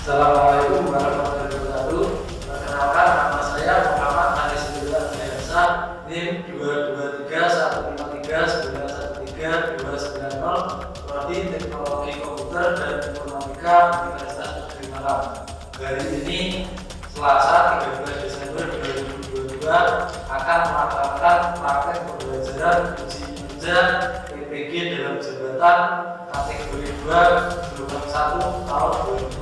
Assalamualaikum warahmatullahi wabarakatuh. Perkenalkan, nama saya Muhammad Anis Abdullah Biasa, NIM 223-153-913-290, Prodi Teknologi Komputer dan Informatika Universitas Negeri Malang. Hari ini, Selasa 13 Desember 2022, akan melaksanakan praktek pembelajaran uji kinerja PPG dalam jabatan kategori 2 gelombang 1 tahun 2022.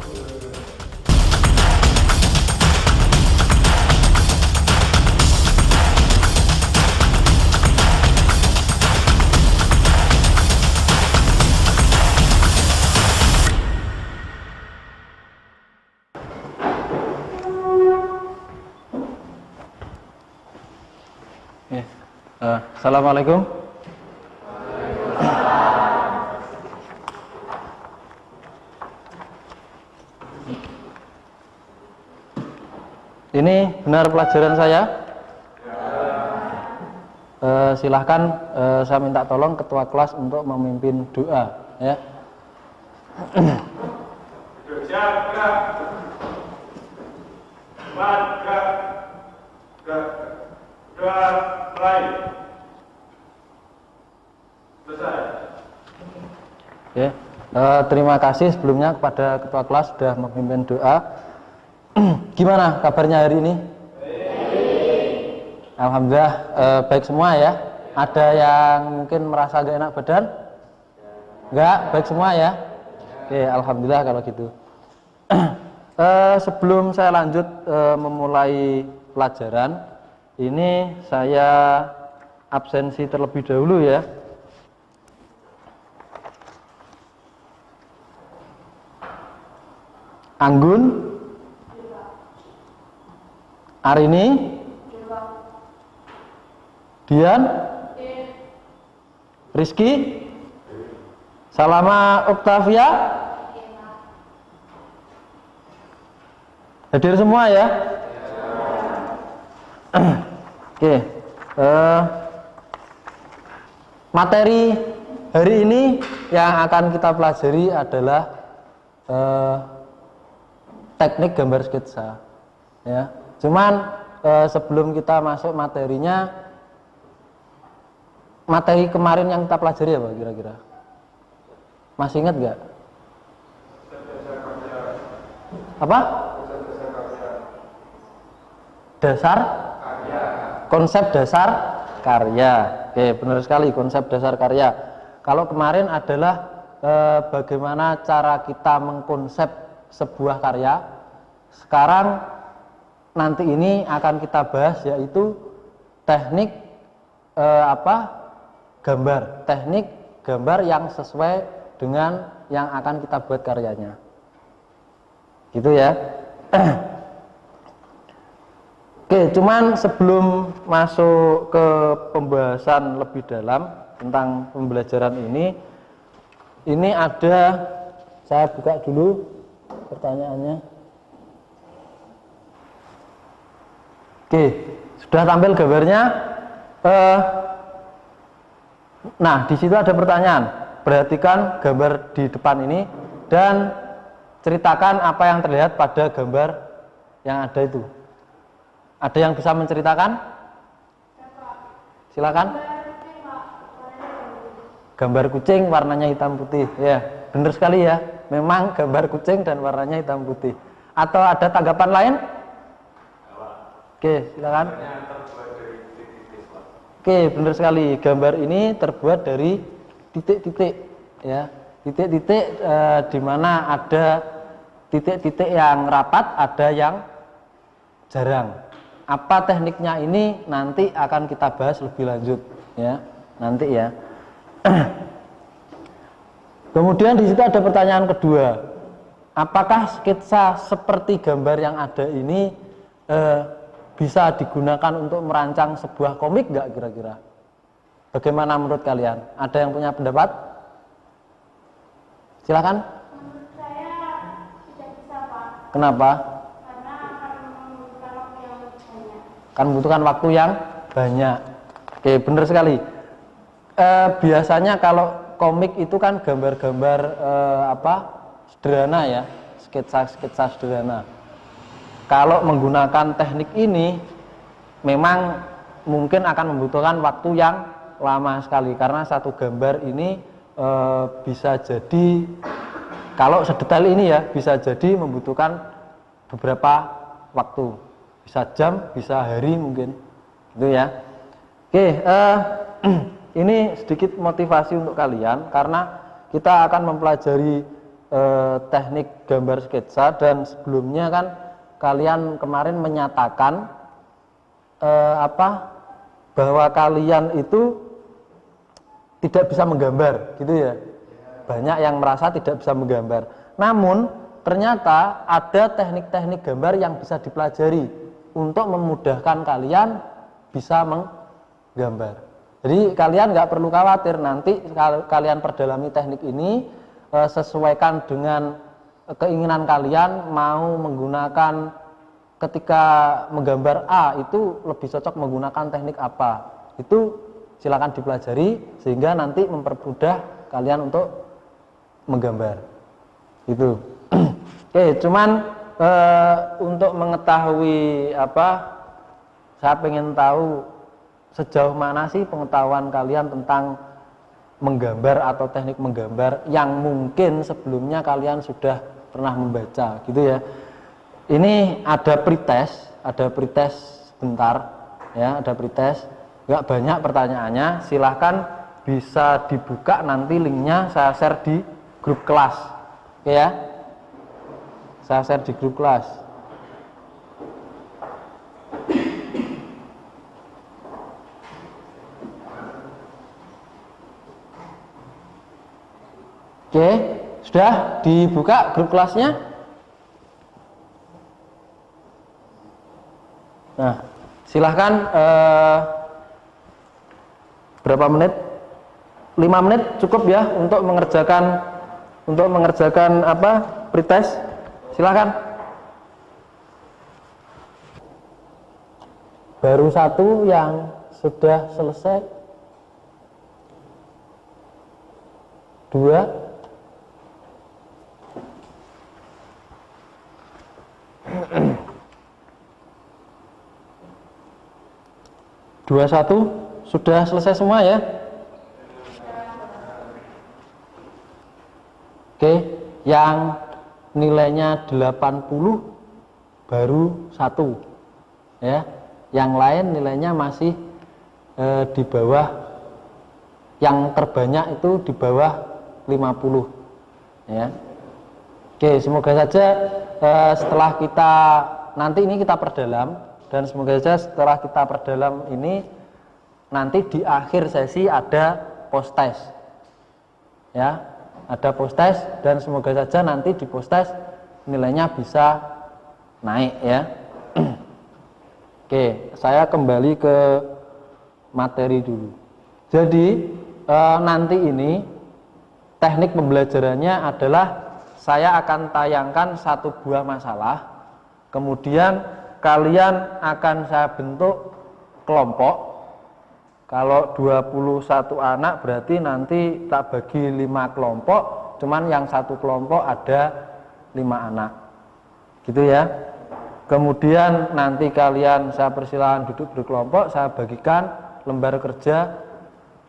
Assalamualaikum. Ini benar pelajaran saya? Silahkan saya minta tolong ketua kelas untuk memimpin doa, ya. Oke, terima kasih sebelumnya kepada ketua kelas sudah memimpin doa. Gimana kabarnya hari ini? Baik. Alhamdulillah baik semua ya. Ada yang mungkin merasa gak enak badan? Enggak, baik semua ya. Oke, alhamdulillah kalau gitu. Sebelum saya lanjut memulai pelajaran, ini saya absensi terlebih dahulu ya. Anggun, Arini, Dian, Rizky, Salama, Oktavia, hadir semua ya. Oke, materi hari ini yang akan kita pelajari adalah teknik gambar sketsa, ya. Cuman sebelum kita masuk materinya, materi kemarin yang kita pelajari apa kira-kira? Masih ingat nggak? Apa? Dasar? Konsep dasar karya. Oke, benar sekali, konsep dasar karya. Kalau kemarin adalah bagaimana cara kita mengkonsep sebuah karya. Sekarang nanti ini akan kita bahas yaitu teknik gambar, teknik gambar yang sesuai dengan yang akan kita buat karyanya. Gitu ya. Oke, cuman sebelum masuk ke pembahasan lebih dalam tentang pembelajaran ini ada, saya buka dulu pertanyaannya. Oke, sudah tampil gambarnya. Nah, di situ ada pertanyaan. Perhatikan gambar di depan ini dan ceritakan apa yang terlihat pada gambar yang ada itu. Ada yang bisa menceritakan? Silakan. Gambar kucing warnanya hitam putih. Ya, benar sekali ya. Memang gambar kucing dan warnanya hitam putih. Atau ada tanggapan lain? Oke, silakan. Oke, benar sekali. Gambar ini terbuat dari titik-titik, ya. Titik-titik di mana ada titik-titik yang rapat, ada yang jarang. Apa tekniknya ini nanti akan kita bahas lebih lanjut, ya. Nanti ya. Kemudian di situ ada pertanyaan kedua. Apakah sketsa seperti gambar yang ada ini bisa digunakan untuk merancang sebuah komik nggak kira-kira? Bagaimana menurut kalian? Ada yang punya pendapat? Silakan. Menurut saya tidak bisa, Pak. Kenapa? Karena akan membutuhkan waktu yang lebih banyak. Kan membutuhkan waktu yang banyak. Oke, benar sekali. Biasanya kalau komik itu kan gambar-gambar sederhana ya, sketsa-sketsa sederhana. Kalau menggunakan teknik ini memang mungkin akan membutuhkan waktu yang lama sekali, karena satu gambar ini bisa jadi, kalau sedetail ini ya, bisa jadi membutuhkan beberapa waktu, bisa jam, bisa hari mungkin, gitu ya. Oke, ini sedikit motivasi untuk kalian karena kita akan mempelajari teknik gambar sketsa, dan sebelumnya kan kalian kemarin menyatakan bahwa kalian itu tidak bisa menggambar, gitu ya. Banyak yang merasa tidak bisa menggambar. Namun ternyata ada teknik-teknik gambar yang bisa dipelajari untuk memudahkan kalian bisa menggambar. Jadi kalian nggak perlu khawatir, nanti kalian perdalami teknik ini, sesuaikan dengan keinginan kalian, mau menggunakan ketika menggambar A itu lebih cocok menggunakan teknik apa, itu silakan dipelajari sehingga nanti mempermudah kalian untuk menggambar itu. Oke, cuman untuk mengetahui saya pengen tahu sejauh mana sih pengetahuan kalian tentang menggambar atau teknik menggambar yang mungkin sebelumnya kalian sudah pernah membaca, gitu ya. Ini ada pretest bentar ya, ada pretest, nggak banyak pertanyaannya. Silahkan bisa dibuka, nanti linknya saya share di grup kelas, oke ya, saya share di grup kelas. Oke, sudah dibuka grup kelasnya? Nah, silahkan berapa menit? 5 menit cukup ya untuk mengerjakan pretest. Silahkan. Baru satu yang sudah selesai. 2. 21 sudah selesai semua ya. Oke, yang nilainya 80 baru 1 ya. Yang lain nilainya masih di bawah, yang terbanyak itu di bawah 50 ya. Oke, semoga saja setelah kita nanti ini kita perdalam, dan semoga saja setelah kita perdalam ini nanti di akhir sesi ada post test ya, ada post test, dan semoga saja nanti di post test nilainya bisa naik ya. Oke, saya kembali ke materi dulu. Jadi nanti ini teknik pembelajarannya adalah saya akan tayangkan satu buah masalah, kemudian kalian akan saya bentuk kelompok. Kalau 21 anak berarti nanti tak bagi 5 kelompok, cuman yang satu kelompok ada 5 anak, gitu ya. Kemudian nanti kalian saya persilahkan duduk berkelompok, saya bagikan lembar kerja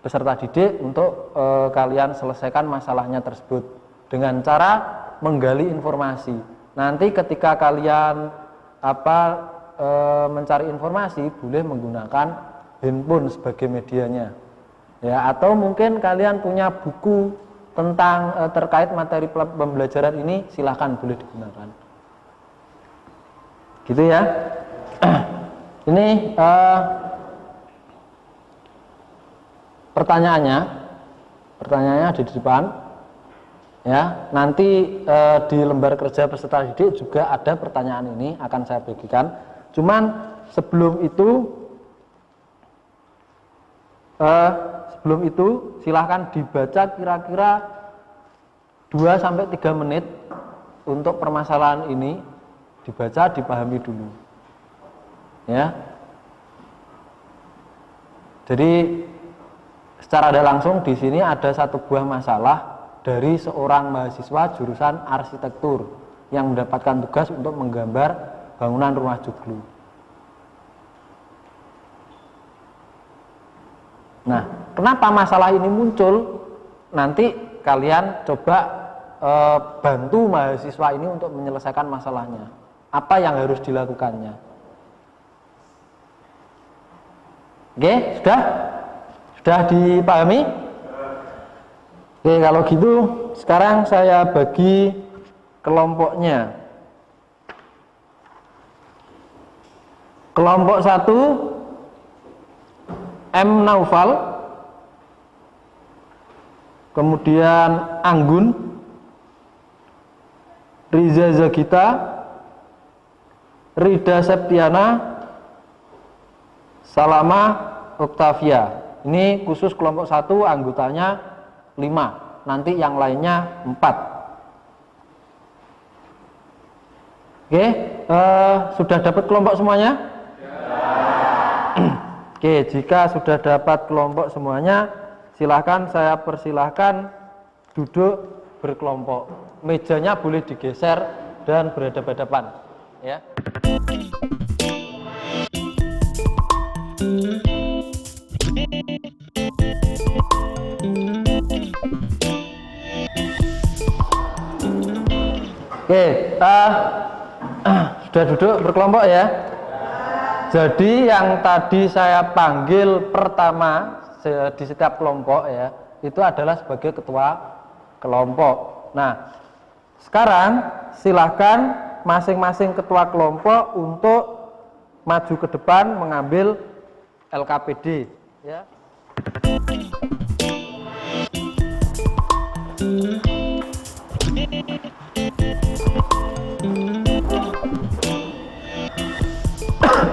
peserta didik untuk kalian selesaikan masalahnya tersebut dengan cara menggali informasi. Nanti ketika kalian mencari informasi boleh menggunakan handphone sebagai medianya ya, atau mungkin kalian punya buku tentang terkait materi pembelajaran ini, silahkan boleh digunakan, gitu ya. Ini pertanyaannya ada di depan ya. Nanti di lembar kerja peserta didik juga ada pertanyaan ini, akan saya bagikan. Cuman sebelum itu silahkan dibaca kira-kira 2-3 menit untuk permasalahan ini, dibaca, dipahami dulu ya. Jadi secara tidak langsung di sini ada satu buah masalah dari seorang mahasiswa jurusan arsitektur yang mendapatkan tugas untuk menggambar bangunan rumah joglo. Nah, kenapa masalah ini muncul? Nanti kalian coba bantu mahasiswa ini untuk menyelesaikan masalahnya. Apa yang harus dilakukannya? Oke, sudah? Sudah dipahami? Oke, kalau gitu sekarang saya bagi kelompoknya. Kelompok 1 M. Naufal, kemudian Anggun, Riza Zagita, Rida Septiana, Salama Oktavia. Ini khusus kelompok 1, anggotanya 5, nanti yang lainnya 4. Oke, sudah dapat kelompok semuanya? Oke, jika sudah dapat kelompok semuanya, silahkan saya persilahkan duduk berkelompok. Mejanya boleh digeser dan berhadapan-hadapan, ya. Oke, sudah duduk berkelompok ya. Jadi yang tadi saya panggil pertama di setiap kelompok ya, itu adalah sebagai ketua kelompok. Nah, sekarang silahkan masing-masing ketua kelompok untuk maju ke depan mengambil LKPD ya.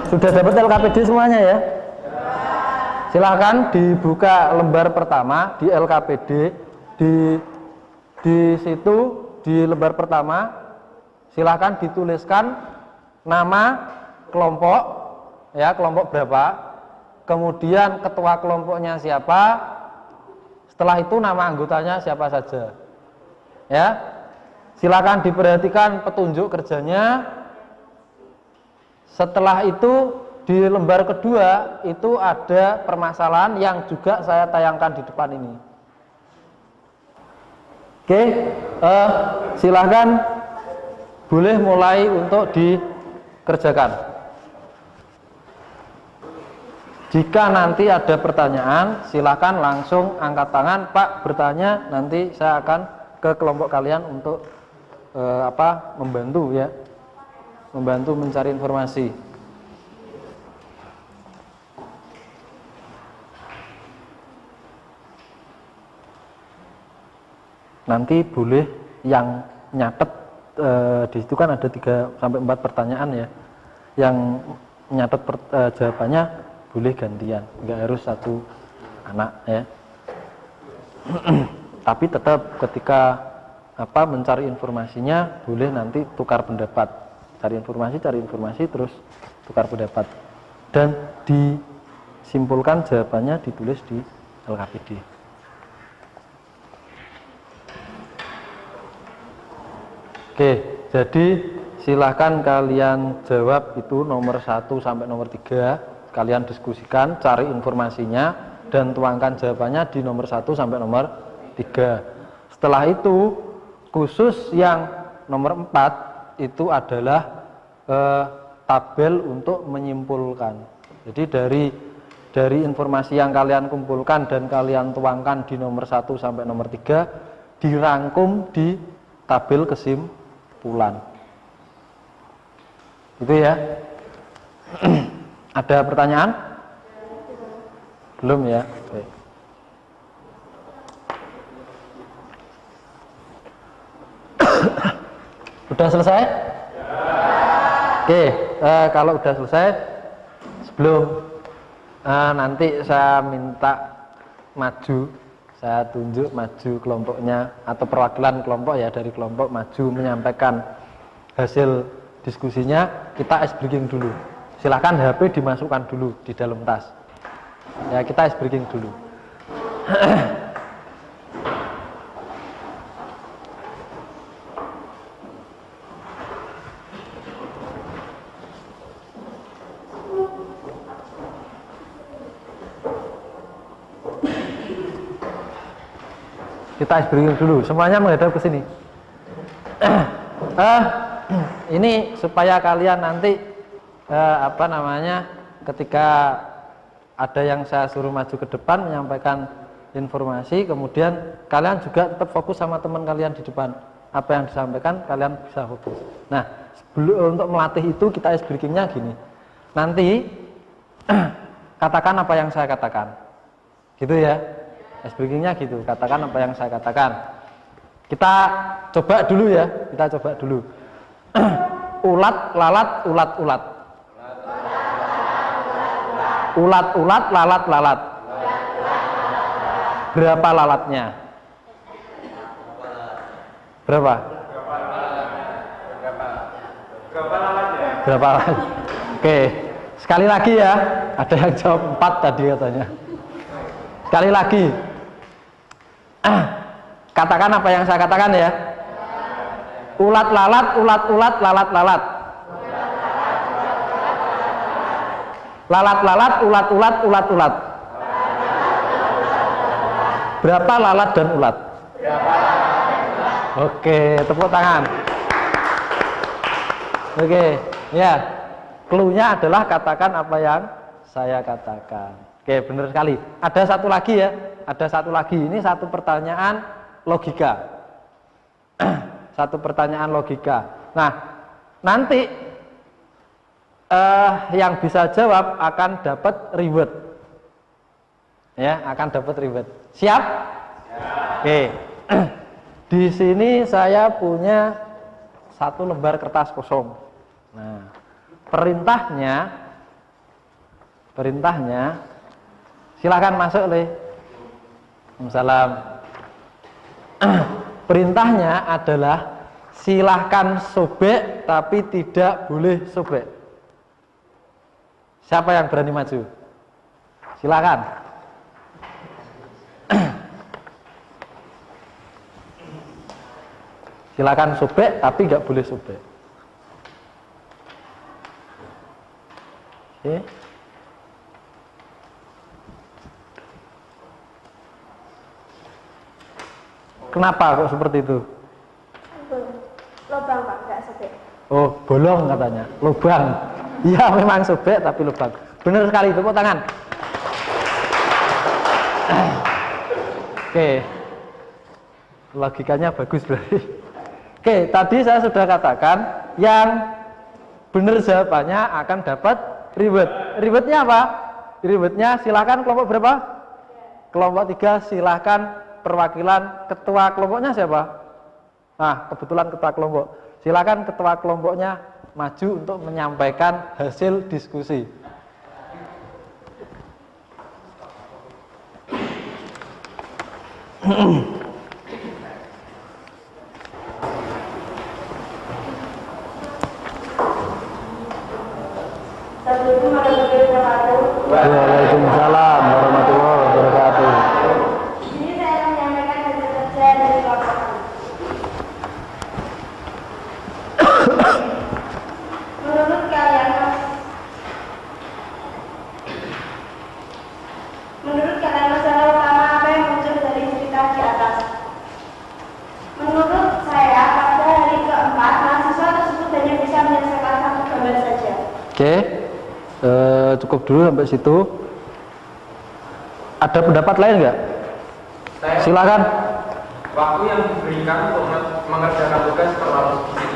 Sudah dapat LKPD semuanya ya? Silahkan dibuka lembar pertama di LKPD, di situ di lembar pertama silahkan dituliskan nama kelompok ya, kelompok berapa, kemudian ketua kelompoknya siapa, setelah itu nama anggotanya siapa saja ya. Silahkan diperhatikan petunjuk kerjanya. Setelah itu di lembar kedua itu ada permasalahan yang juga saya tayangkan di depan ini. Oke, silahkan boleh mulai untuk dikerjakan. Jika nanti ada pertanyaan, silahkan langsung angkat tangan, Pak bertanya, nanti saya akan ke kelompok kalian untuk membantu ya. Membantu mencari informasi. Nanti boleh yang nyatet di situ kan ada 3 sampai 4 pertanyaan ya. Yang nyatet jawabannya boleh gantian, nggak harus satu anak ya. Tapi tetap ketika mencari informasinya boleh nanti tukar pendapat. Cari informasi terus tukar pendapat dan disimpulkan jawabannya ditulis di LKPD. Oke, jadi silahkan kalian jawab itu nomor 1 sampai nomor 3, kalian diskusikan, cari informasinya dan tuangkan jawabannya di nomor 1 sampai nomor 3. Setelah itu khusus yang nomor 4 itu adalah tabel untuk menyimpulkan. Jadi dari informasi yang kalian kumpulkan dan kalian tuangkan di nomor 1 sampai nomor 3 dirangkum di tabel kesimpulan. Itu ya. Ada pertanyaan? Belum ya? Baik. Sudah selesai? Oke, kalau sudah selesai, sebelum nanti saya minta maju, saya tunjuk maju kelompoknya atau perwakilan kelompok ya, dari kelompok maju menyampaikan hasil diskusinya, kita ice breaking dulu. Silahkan HP dimasukkan dulu di dalam tas. Ya, kita ice breaking dulu. kita ice breaking dulu. Semuanya menghadap ke sini. Ini supaya kalian nanti ketika ada yang saya suruh maju ke depan menyampaikan informasi, kemudian kalian juga tetap fokus sama teman kalian di depan. Apa yang disampaikan kalian bisa fokus. Nah, untuk melatih itu kita ice breakingnya gini. Nanti katakan apa yang saya katakan, gitu ya. Ice breakingnya gitu. Katakan apa yang saya katakan. Kita coba dulu ya. Kita coba dulu. Ulat, lalat, ulat, ulat. Ulat, ulat, lalat, lalat. Berapa lalatnya? Berapa? Berapa lalat? Oke. Sekali lagi ya, ada yang jawab 4 tadi katanya. Sekali lagi. Katakan apa yang saya katakan ya. Ulat lalat, ulat ulat, lalat lalat. Lalat lalat, ulat ulat, ulat ulat. Berapa lalat dan ulat? Oke, tepuk tangan. Oke, ya. Clue-nya adalah katakan apa yang saya katakan. Oke, benar sekali. Ada satu lagi ya. Ada satu lagi. Ini satu pertanyaan logika. Satu pertanyaan logika. Nah, nanti yang bisa jawab akan dapat reward. Ya, akan dapat reward. Siap? Oke. Di sini saya punya satu lembar kertas kosong. Nah, perintahnya silakan masuk Le. Salam. Perintahnya adalah silahkan sobek tapi tidak boleh sobek. Siapa yang berani maju? Silakan. Silakan sobek tapi nggak boleh sobek. Oke. Kenapa kok seperti itu? Lubang Pak, nggak sobek. Oh, bolong katanya. Lubang. Iya, memang sobek tapi lubang. Benar sekali, tepuk tangan. Oke. Logikanya bagus berarti. Oke, tadi saya sudah katakan yang benar jawabannya akan dapat reward. Rewardnya apa? Rewardnya silakan kelompok berapa? Kelompok 3 silakan perwakilan ketua kelompoknya siapa? Nah, kebetulan ketua kelompok. Silakan ketua kelompoknya maju untuk menyampaikan hasil diskusi. Waalaikumsalam warahmatullahi wabarakatuh. Ini saya akan menyampaikan hasil kerja dari kelompok kami. Menurut kalian masalah utama apa yang muncul dari cerita di atas? Menurut saya pada hari keempat mahasiswa tersebut hanya bisa menyelesaikan satu gambar saja. Oke, cukup dulu sampai situ. Ada pendapat lain nggak? Silakan. Waktu yang diberikan untuk mengerjakan tugas terlalu sedikit.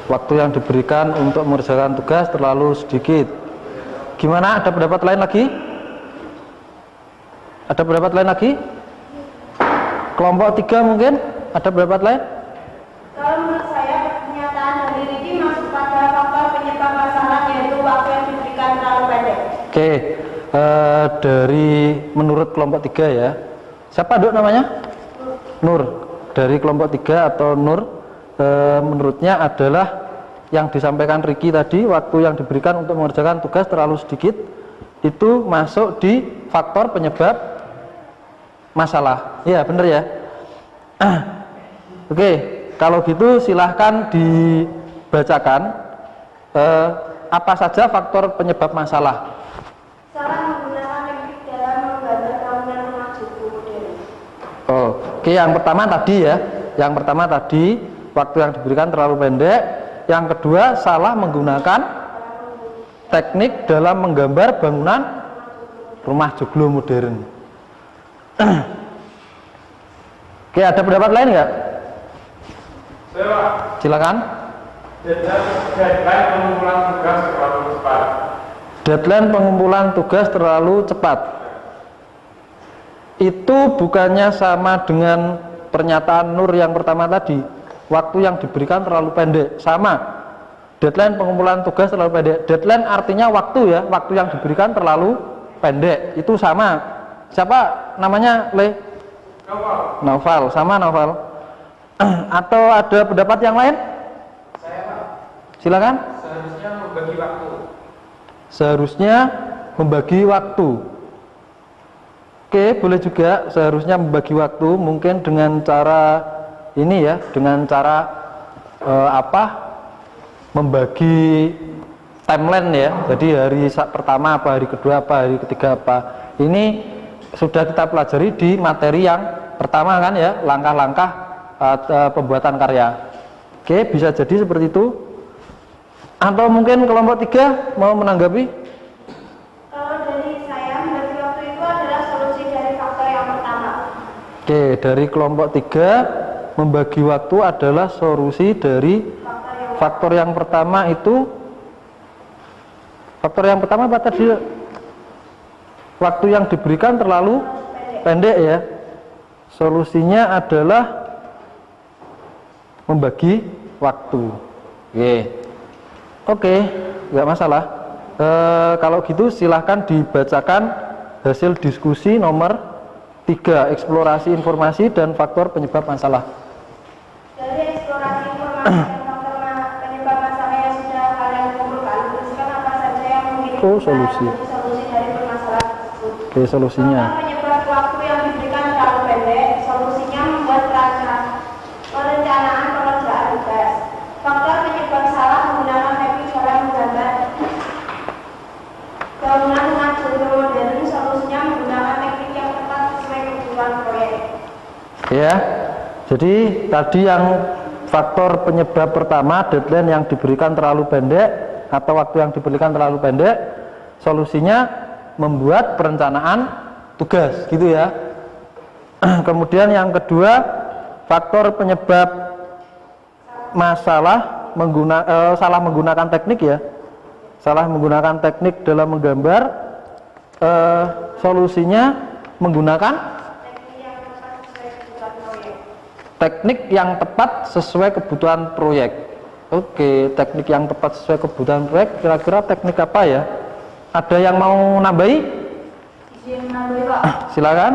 Waktu yang diberikan untuk mengerjakan tugas terlalu sedikit. Gimana? Ada pendapat lain lagi? Ada pendapat lain lagi? Kelompok 3 mungkin? Ada pendapat lain? Kalau menurut saya pernyataan dari Riki masuk pada faktor penyebab masalah yaitu waktu yang diberikan terlalu pendek. Oke, dari menurut kelompok 3 ya. Siapa Dok namanya? Nur. Dari kelompok 3 atau Nur, menurutnya adalah yang disampaikan Riki tadi, waktu yang diberikan untuk mengerjakan tugas terlalu sedikit, itu masuk di faktor penyebab masalah. Iya, benar ya. Oke, kalau gitu silahkan dibacakan apa saja faktor penyebab masalah. Salah menggunakan teknik dalam menggambar bangunan rumah Joko modern. Oke, Oke, yang pertama tadi ya. Yang pertama tadi waktu yang diberikan terlalu pendek. Yang kedua salah menggunakan teknik dalam menggambar bangunan rumah joglo modern. Oke, ada pendapat lain nggak? Silakan. Deadline pengumpulan tugas terlalu cepat. Deadline pengumpulan tugas terlalu cepat. Itu bukannya sama dengan pernyataan Nur yang pertama tadi. Waktu yang diberikan terlalu pendek. Sama. Deadline pengumpulan tugas terlalu pendek. Deadline artinya waktu ya. Waktu yang diberikan terlalu pendek. Itu sama. Siapa namanya, Le? Naufal. Sama Naufal. Atau ada pendapat yang lain? Saya Pak. Silakan. Seharusnya membagi waktu. Seharusnya membagi waktu. Oke, boleh juga seharusnya membagi waktu, mungkin dengan cara ini ya, dengan cara membagi timeline ya. Jadi hari pertama apa, hari kedua apa, hari ketiga apa. Ini sudah kita pelajari di materi yang pertama kan ya, langkah-langkah pembuatan karya. Oke, bisa jadi seperti itu. Atau mungkin kelompok 3 mau menanggapi? Kalau dari saya, membagi waktu itu adalah solusi dari faktor yang pertama. Oke, dari kelompok 3 membagi waktu adalah solusi dari faktor yang pertama itu. Faktor yang pertama apa tadi? Waktu yang diberikan terlalu pendek ya. Solusinya adalah membagi waktu. Oke, nggak masalah. Kalau gitu silahkan dibacakan hasil diskusi nomor 3, eksplorasi informasi dan faktor penyebab masalah. Dari eksplorasi informasi dan faktor penyebab masalah yang sudah kalian kumpulkan, tuliskan apa saja yang mungkin solusi dari permasalahan tersebut. Oke, solusinya. Faktor penyebab waktu yang diberikan terlalu pendek, solusinya membuat perencanaan pengerjaan tugas. Faktor penyebab salah menggunakan teknik dalam menggambar bangunan rumah joglo modern, solusinya menggunakan teknik yang tepat sesuai kebutuhan proyek. Ya, jadi tadi yang faktor penyebab pertama, deadline yang diberikan terlalu pendek atau waktu yang diberikan terlalu pendek, solusinya membuat perencanaan tugas, gitu ya. Kemudian yang kedua, faktor penyebab masalah salah menggunakan teknik ya, salah menggunakan teknik dalam menggambar, solusinya menggunakan teknik yang tepat sesuai kebutuhan proyek. Oke, teknik yang tepat sesuai kebutuhan proyek, kira-kira teknik apa ya? Ada yang mau nambahi? Izin menambahi Pak. Silakan.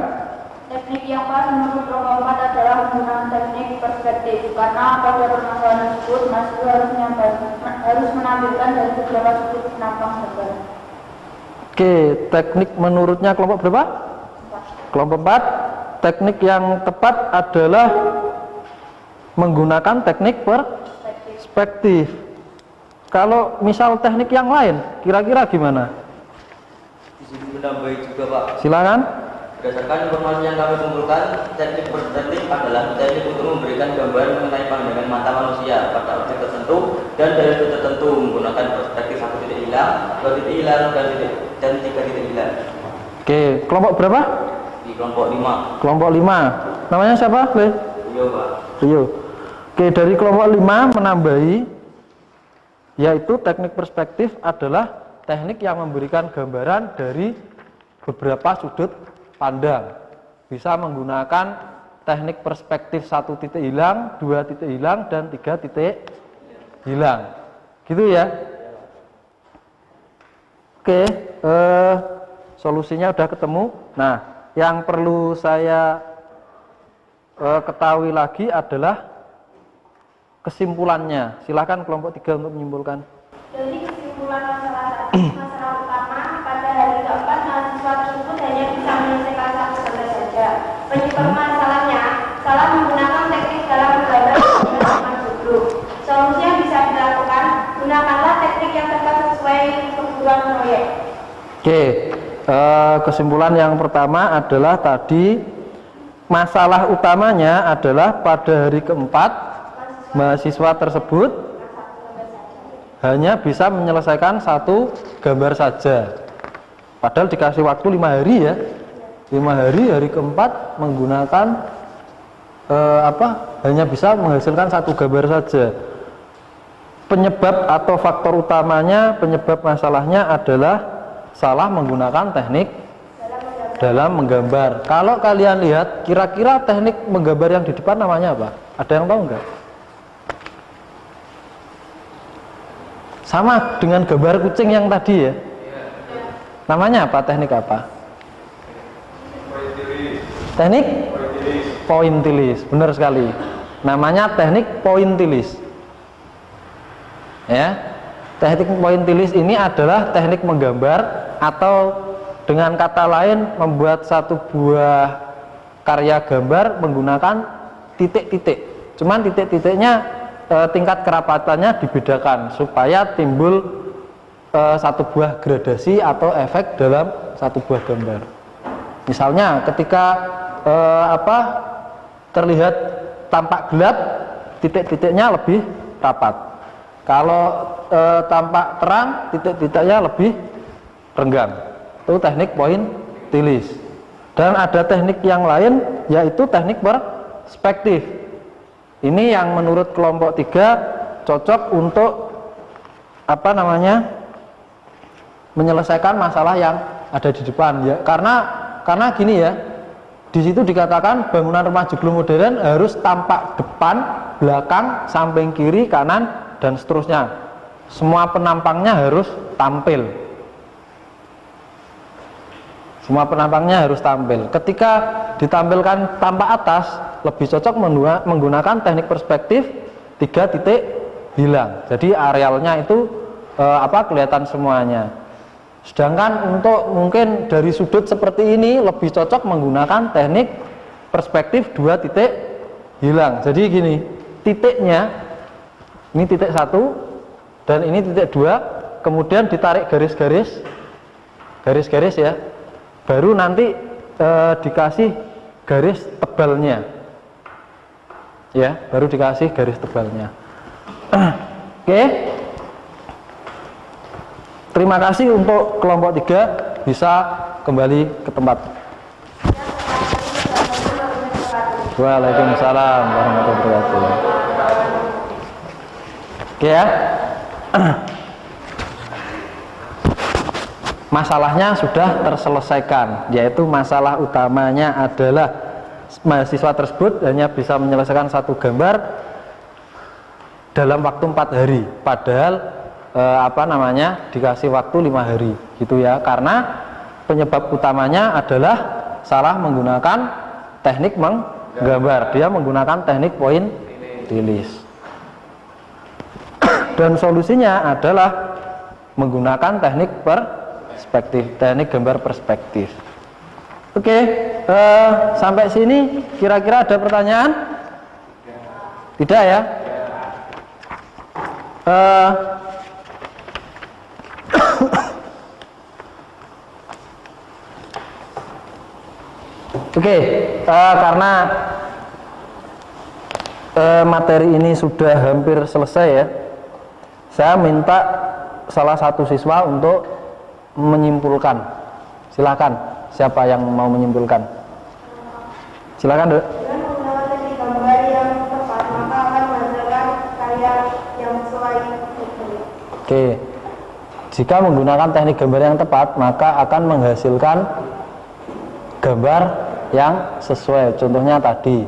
Teknik yang pas menurut kelompok 4 adalah menggunakan teknik perspektif, karena pada permasalahan tersebut mahasiswa harus menampilkan dari beberapa sudut pandang berbeda. Oke, teknik menurutnya kelompok berapa? Kelompok 4. Teknik yang tepat adalah menggunakan teknik perspektif. Kalau misal teknik yang lain, kira-kira gimana? Izin menambahi juga Pak. Silakan. Berdasarkan informasi yang kami kumpulkan, teknik perspektif adalah teknik untuk memberikan gambaran mengenai pandangan mata manusia pada objek tertentu dan dari sudut tertentu menggunakan perspektif 1 titik hilang, 2 titik hilang, dan 3 titik hilang. Oke, kelompok berapa? Di kelompok 5. Kelompok 5. Namanya siapa, Le? Iya Pak. Rio. Oke, dari kelompok 5 menambahi, yaitu teknik perspektif adalah teknik yang memberikan gambaran dari beberapa sudut pandang. Bisa menggunakan teknik perspektif 1 titik hilang, 2 titik hilang, dan 3 titik hilang. Gitu ya. Oke, solusinya udah ketemu. Nah, yang perlu saya ketahui lagi adalah kesimpulannya. Silahkan kelompok 3 untuk menyimpulkan. Dari kesimpulan masalah utama, pada hari keempat mahasiswa tersebut hanya bisa menyelesaikan satu selesai saja. Penyebab masalahnya salah menggunakan teknik dalam menggambar bangunan joglo. Solusinya bisa dilakukan, gunakanlah teknik yang tepat sesuai kebutuhan proyek. Oke, kesimpulan yang pertama adalah tadi masalah utamanya adalah pada hari keempat mahasiswa tersebut hanya bisa menyelesaikan satu gambar saja. Padahal dikasih waktu 5 hari ya. 5 hari, hari keempat menggunakan hanya bisa menghasilkan satu gambar saja. Penyebab atau faktor utamanya, penyebab masalahnya adalah salah menggunakan teknik dalam menggambar. Kalau kalian lihat, kira-kira teknik menggambar yang di depan namanya apa? Ada yang tahu nggak? Sama dengan gambar kucing yang tadi ya. Namanya apa? Teknik apa? Teknik pointillis. Benar sekali. Namanya teknik pointillis. Ya. Teknik pointillis ini adalah teknik menggambar atau dengan kata lain membuat satu buah karya gambar menggunakan titik-titik. Cuman titik-titiknya tingkat kerapatannya dibedakan supaya timbul satu buah gradasi atau efek dalam satu buah gambar. Misalnya ketika terlihat tampak gelap, titik-titiknya lebih rapat. Kalau tampak terang, titik-titiknya lebih renggang. Itu teknik pointillis. Dan ada teknik yang lain, yaitu teknik perspektif. Ini yang menurut kelompok 3 cocok untuk menyelesaikan masalah yang ada di depan ya. Karena gini ya, di situ dikatakan bangunan rumah joglo modern harus tampak depan, belakang, samping kiri, kanan, dan seterusnya. Semua penampangnya harus tampil. Semua penampangnya harus tampil. Ketika ditampilkan tampak atas, lebih cocok menggunakan teknik perspektif 3 titik hilang. Jadi arealnya itu kelihatan semuanya. Sedangkan untuk mungkin dari sudut seperti ini lebih cocok menggunakan teknik perspektif 2 titik hilang. Jadi gini, titiknya ini titik 1 dan ini titik 2, kemudian ditarik garis-garis ya, baru nanti dikasih garis tebalnya ya, baru dikasih garis tebalnya. Oke. Terima kasih untuk kelompok 3, bisa kembali ke tempat. Waalaikumsalam warahmatullahi wabarakatuh. Oke ya. Masalahnya sudah terselesaikan, yaitu masalah utamanya adalah mahasiswa tersebut hanya bisa menyelesaikan satu gambar dalam waktu 4 hari, padahal dikasih waktu 5 hari gitu ya. Karena penyebab utamanya adalah salah menggunakan teknik menggambar. Dia menggunakan teknik pointillis. Dan solusinya adalah menggunakan teknik perspektif, teknik gambar perspektif. Oke, sampai sini kira-kira ada pertanyaan? Tidak ya? Oke, karena materi ini sudah hampir selesai ya, saya minta salah satu siswa untuk menyimpulkan. Silakan, siapa yang mau menyimpulkan? Silakan, Dok. Dengan menggunakan teknik gambar yang tepat, maka akan menghasilkan karya yang sesuai. Oke. Jika menggunakan teknik gambar yang tepat, maka akan menghasilkan gambar yang sesuai. Contohnya tadi,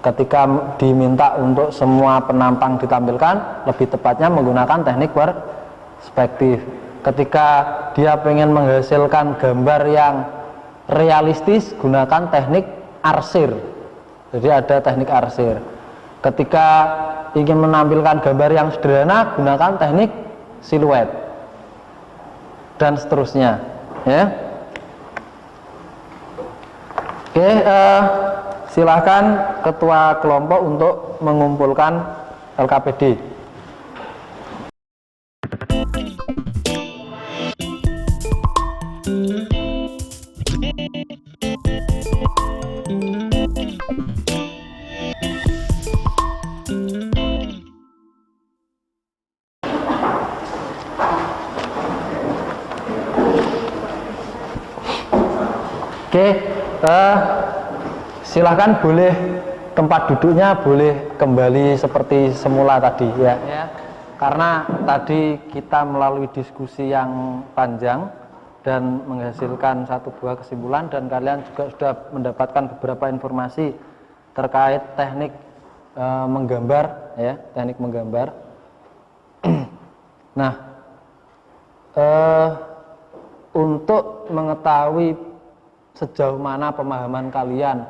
ketika diminta untuk semua penampang ditampilkan, lebih tepatnya menggunakan teknik perspektif. Ketika dia pengen menghasilkan gambar yang realistis, gunakan teknik arsir. Jadi ada teknik arsir. Ketika ingin menampilkan gambar yang sederhana, gunakan teknik siluet, dan seterusnya ya. Oke, silahkan ketua kelompok untuk mengumpulkan LKPD. Oke, silahkan boleh tempat duduknya boleh kembali seperti semula tadi ya. Karena tadi kita melalui diskusi yang panjang dan menghasilkan satu buah kesimpulan, dan kalian juga sudah mendapatkan beberapa informasi terkait teknik menggambar ya, teknik menggambar. Nah, untuk mengetahui sejauh mana pemahaman kalian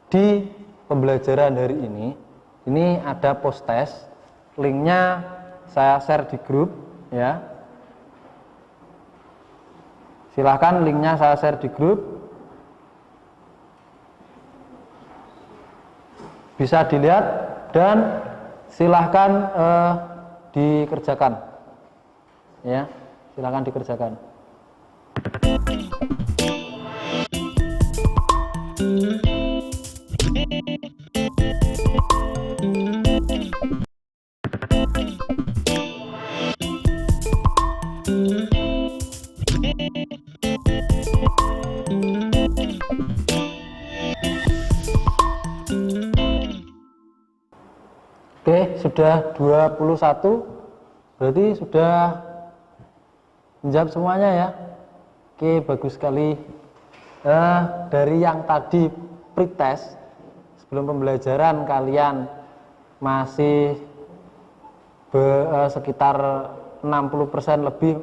di pembelajaran hari ini ada post test, linknya saya share di grup ya. Silahkan linknya saya share di grup, bisa dilihat dan silahkan dikerjakan ya, silahkan dikerjakan. Oke, sudah 21, berarti sudah menjawab semuanya ya. Oke, bagus sekali. Dari yang tadi pretest, sebelum pembelajaran kalian masih sekitar 60% lebih,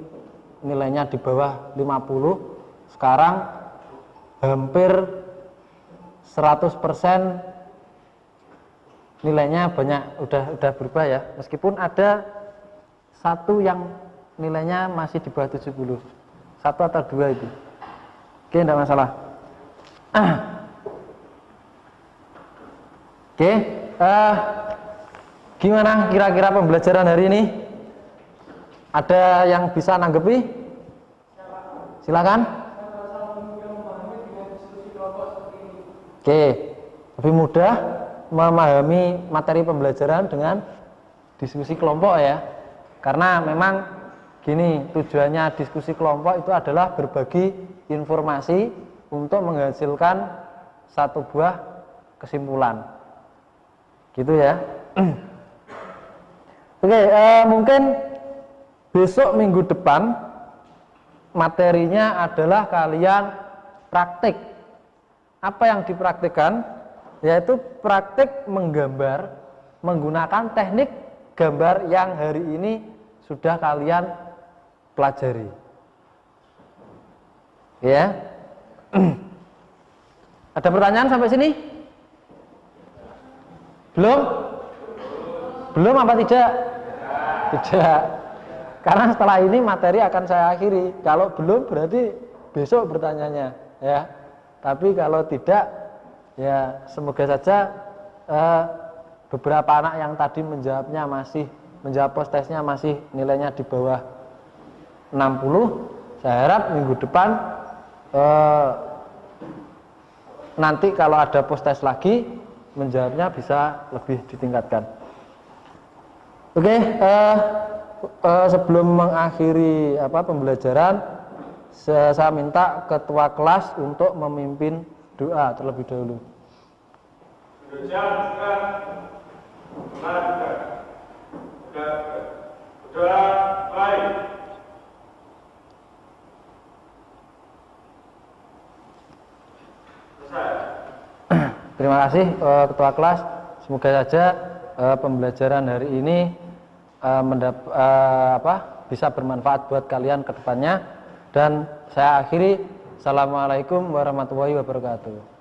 nilainya di bawah 50. Sekarang hampir 100% nilainya banyak udah berubah ya, meskipun ada satu yang nilainya masih di bawah 70, satu atau dua itu. Oke, tidak masalah. Oke, gimana kira-kira pembelajaran hari ini? Ada yang bisa nanggepi? Silakan. Oke, lebih mudah memahami materi pembelajaran dengan diskusi kelompok ya, karena memang gini, tujuannya diskusi kelompok itu adalah berbagi informasi untuk menghasilkan satu buah kesimpulan gitu ya. Oke, mungkin besok minggu depan materinya adalah kalian praktik. Apa yang dipraktikkan? Yaitu praktik menggambar menggunakan teknik gambar yang hari ini sudah kalian pelajari ya. Ada pertanyaan sampai sini? Belum apa tidak? Tidak, karena setelah ini materi akan saya akhiri. Kalau belum berarti besok bertanyanya ya, tapi kalau tidak ya semoga saja beberapa anak yang tadi menjawab post testnya masih nilainya di bawah 60. Saya harap minggu depan nanti kalau ada post test lagi menjawabnya bisa lebih ditingkatkan. Oke, sebelum mengakhiri pembelajaran, saya minta ketua kelas untuk memimpin doa terlebih dahulu. Terima kasih ketua kelas. Semoga saja pembelajaran hari ini bisa bermanfaat buat kalian ke depannya. Dan saya akhiri. Assalamualaikum warahmatullahi wabarakatuh.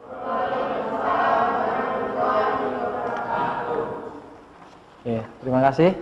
Terima kasih.